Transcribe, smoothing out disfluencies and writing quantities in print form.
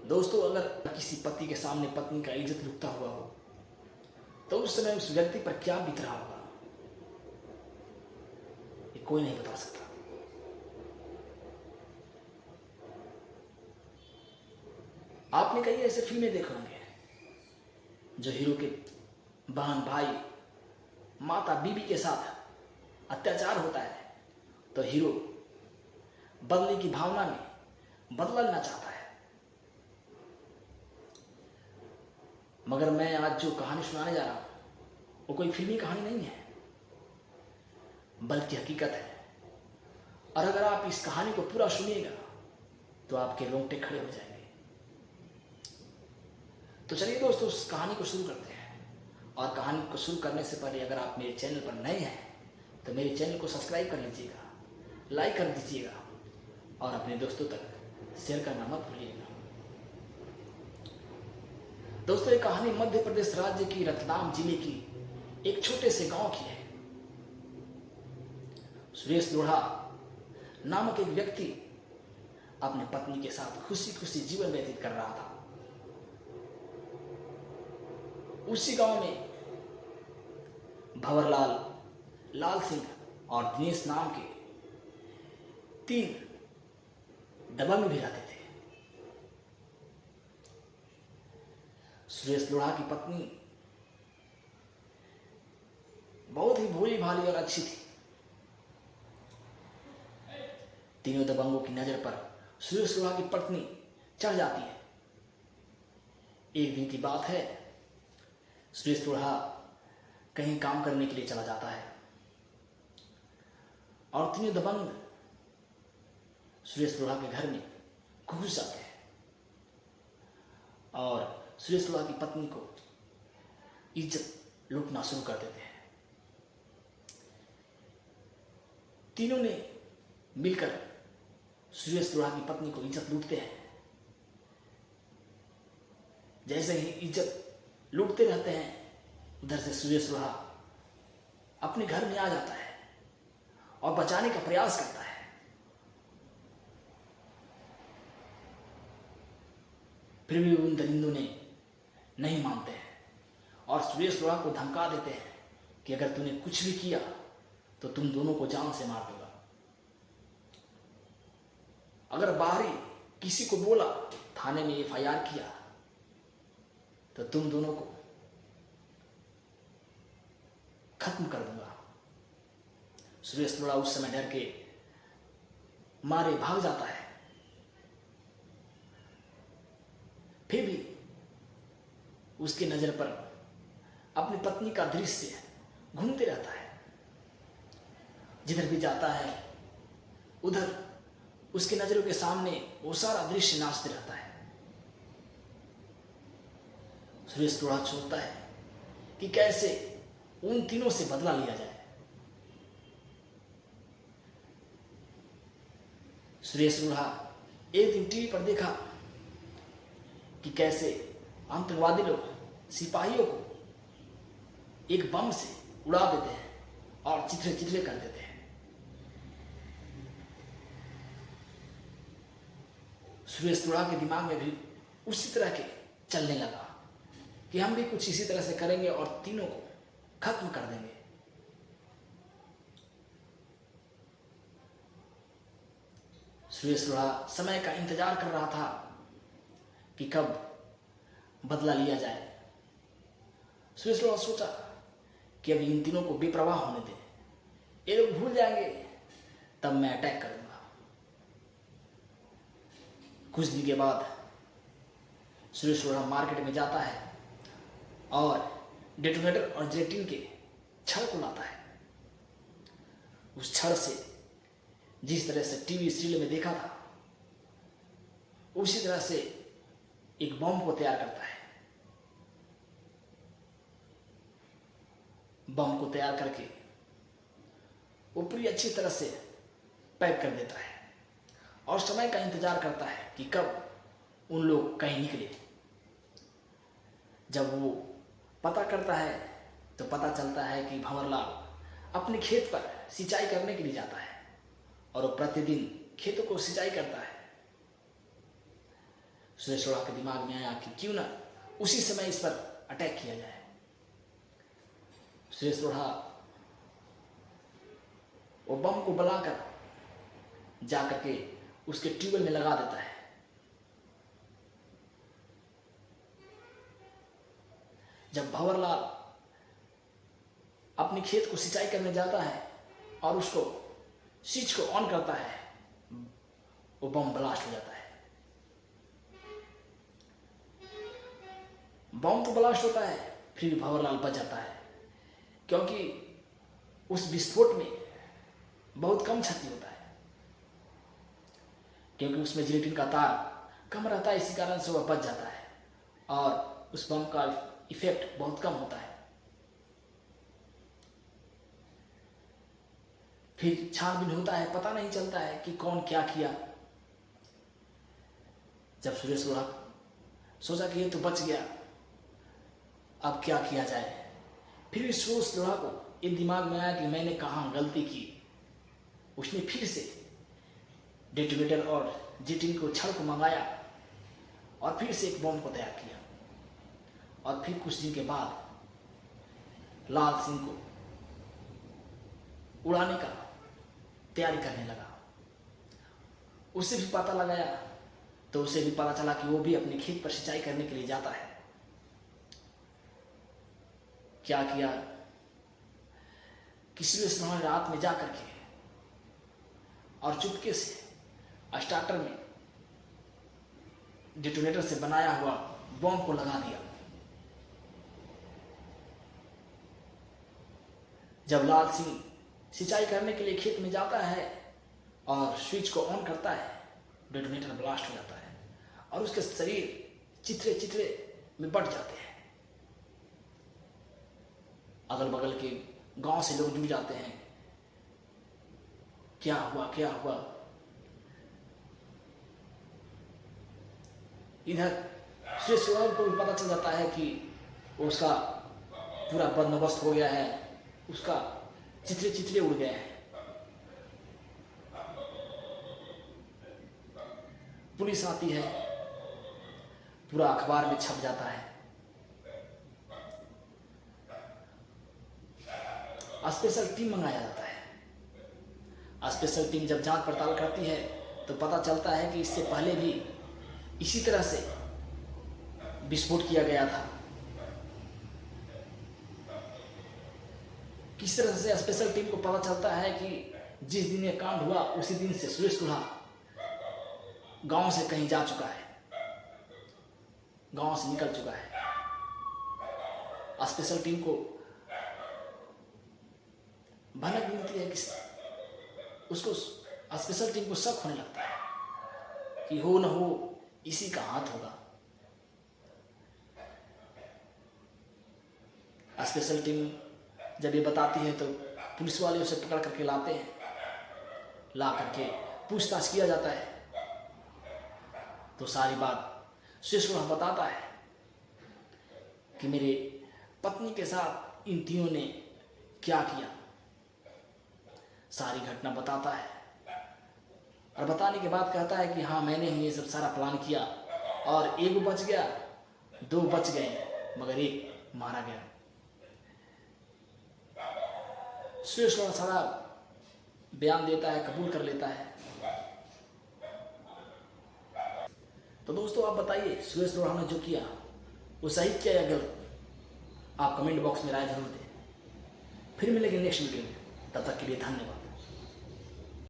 दोस्तों, अगर किसी पति के सामने पत्नी का इज्जत लुटता हुआ हो तो उस समय उस व्यक्ति पर क्या बीत रहा होगा, ये कोई नहीं बता सकता। आपने कई ऐसे फिल्में देखे होंगे जो हीरो के बहन, भाई, माता, बीवी के साथ अत्याचार होता है तो हीरो बदले की भावना में बदला लेना चाहता है। मगर मैं आज जो कहानी सुनाने जा रहा हूं वो कोई फिल्मी कहानी नहीं है, बल्कि हकीकत है। और अगर आप इस कहानी को पूरा सुनिएगा तो आपके रोंगटे खड़े हो जाएंगे। तो चलिए दोस्तों, उस कहानी को शुरू करते हैं। और कहानी को शुरू करने से पहले अगर आप मेरे चैनल पर नए हैं तो मेरे चैनल को सब्सक्राइब कर लीजिएगा, लाइक कर दीजिएगा और अपने दोस्तों तक शेयर करना मत भूलिएगा। दोस्तों, ये कहानी मध्य प्रदेश राज्य की रतलाम जिले की एक छोटे से गांव की है। सुरेश लोढ़ा नामक एक व्यक्ति अपने पत्नी के साथ खुशी खुशी जीवन व्यतीत कर रहा था। उसी गांव में भंवरलाल, लाल सिंह और दिनेश नाम के 3 दबंग भी रहते थे। सुरेश लोढ़ा की पत्नी बहुत ही भोली भाली और अच्छी थी। तीनों दबंगों की नजर पर सुरेश लोढ़ा की पत्नी चढ़ जाती है। एक दिन की बात है, सुरेश लोढ़ा कहीं काम करने के लिए चला जाता है और तीनों दबंग सुरेश लोढ़ा के घर में घुस जाते हैं और सुरेश लोढ़ा की पत्नी को इज्जत लूटना शुरू कर देते हैं। तीनों ने मिलकर सुरेश लोढ़ा की पत्नी को इज्जत लूटते हैं। जैसे ही इज्जत लूटते रहते हैं, उधर से सुरेश लोढ़ा अपने घर में आ जाता है और बचाने का प्रयास करता है। फिर भी उन दरिंदों ने नहीं मानते हैं और सुरेश लोढ़ा को धमका देते हैं कि अगर तूने कुछ भी किया तो तुम दोनों को जान से मार दूंगा। अगर बाहरी किसी को बोला, थाने में FIR किया तो तुम दोनों को खत्म कर दूंगा। सुरेश लोढ़ा उस समय डर के मारे भाग जाता है। फिर भी उसके नजर पर अपनी पत्नी का दृश्य घूमते रहता है। जिधर भी जाता है उधर उसके नजरों के सामने वो सारा दृश्य नाचते रहता है। सुरेश लोढ़ा सोचता है कि कैसे उन तीनों से बदला लिया जाए। सुरेश लोढ़ा एक दिन टीवी पर देखा कि कैसे आतंकवादी लोग सिपाहियों को एक बम से उड़ा देते हैं और चिथड़े चिथड़े कर देते हैं। सुरेश लोढ़ा के दिमाग में भी उसी तरह के चलने लगा कि हम भी कुछ इसी तरह से करेंगे और तीनों को खत्म कर देंगे। सुरेश लोढ़ा समय का इंतजार कर रहा था कि कब बदला लिया जाए। सुरेश लोढ़ा सोचा कि अब इन तीनों को बेपरवाह होने दे, ये लोग भूल जाएंगे, तब मैं अटैक करूंगा। कुछ दिन के बाद सुरेश लोढ़ा मार्केट में जाता है और डेटोनेटर और जेटिन के छड़ को लाता है। उस छड़ से जिस तरह से टीवी सीरियल में देखा था उसी तरह से एक बम को तैयार करता है। बम को तैयार करके वो पूरी अच्छी तरह से पैक कर देता है और समय का इंतजार करता है कि कब उन लोग कहीं निकले। जब वो पता करता है तो पता चलता है कि भंवरलाल अपने खेत पर सिंचाई करने के लिए जाता है और वो प्रतिदिन खेतों को सिंचाई करता है। सुरेश लोढ़ा के दिमाग में आया कि क्यों ना उसी समय इस पर अटैक किया जाए। सुरेश लोढ़ा वो बम को बुलाकर जाकर के उसके ट्यूबवेल में लगा देता है। जब भंवरलाल अपने खेत को सिंचाई करने जाता है और उसको स्विच को ऑन करता है, वो बम ब्लास्ट हो जाता है। बम तो ब्लास्ट होता है, फिर भी भंवरलाल बच जाता है, क्योंकि उस विस्फोट में बहुत कम क्षति होता है, क्योंकि उसमें जिलेटिन का तार कम रहता है। इसी कारण से वह बच जाता है और उस बम का इफेक्ट बहुत कम होता है। फिर छानबीन होता है, पता नहीं चलता है कि कौन क्या किया। जब सुरेश लोढ़ा सोचा कि ये तो बच गया, अब क्या किया जाए, फिर भी सुरेश लोढ़ा को ये दिमाग में आया कि मैंने कहाँ गलती की। उसने फिर से डेटोनेटर और जेटिन को छड़ को मंगाया और फिर से एक बम को तैयार किया। और फिर कुछ दिन के बाद लाल सिंह को उड़ाने का तैयारी करने लगा। उससे भी पता लगाया तो उसे भी पता चला कि वो भी अपने खेत पर सिंचाई करने के लिए जाता है। क्या किया कि सुरेश लोढ़ा रात में जाकर के और चुपके से स्टार्टर में डेटोनेटर से बनाया हुआ बम को लगा दिया। जब लाल सिंह सिंचाई करने के लिए खेत में जाता है और स्विच को ऑन करता है, डेटोनेटर ब्लास्ट हो जाता है और उसके शरीर चिथड़े चिथड़े में बट जाते हैं। अगल बगल के गांव से लोग जुट जाते हैं, क्या हुआ क्या हुआ। इधर सुरेश लोढ़ा को भी पता चल जाता है कि उसका पूरा बंदोबस्त हो गया है, उसका चिथड़े चिथड़े उड़ गए हैं। पुलिस आती है, पूरा अखबार में छप जाता है। स्पेशल टीम मंगाया जाता है। स्पेशल टीम जब जांच पड़ताल करती है तो पता चलता है कि इससे पहले भी इसी तरह से विस्फोट किया गया था। किस तरह से स्पेशल टीम को पता चलता है कि जिस दिन ये कांड हुआ उसी दिन से सुरेश लोढ़ा गांव से कहीं जा चुका है, गांव से निकल चुका है। स्पेशल टीम को भनक मिलती है कि उसको स्पेशल टीम को शक होने लगता है कि हो न हो इसी का हाथ होगा। स्पेशल टीम जब ये बताती है तो पुलिस वाले उसे पकड़ करके लाते हैं। ला करके पूछताछ किया जाता है तो सारी बात सुरेश लोढ़ा बताता है कि मेरे पत्नी के साथ इन तीनों ने क्या किया। सारी घटना बताता है और बताने के बाद कहता है कि हाँ, मैंने ही ये सब सारा प्लान किया और एक बच गया, दो बच गए, मगर एक मारा गया। सुरेश लोढ़ा सारा बयान देता है, कबूल कर लेता है। तो दोस्तों आप बताइए, सुरेश लोढ़ा ने जो किया वो सही किया या गलत? आप कमेंट बॉक्स में राय जरूर दें। फिर मिलेंगे नेक्स्ट वीडियो में, तब तक के लिए धन्यवाद।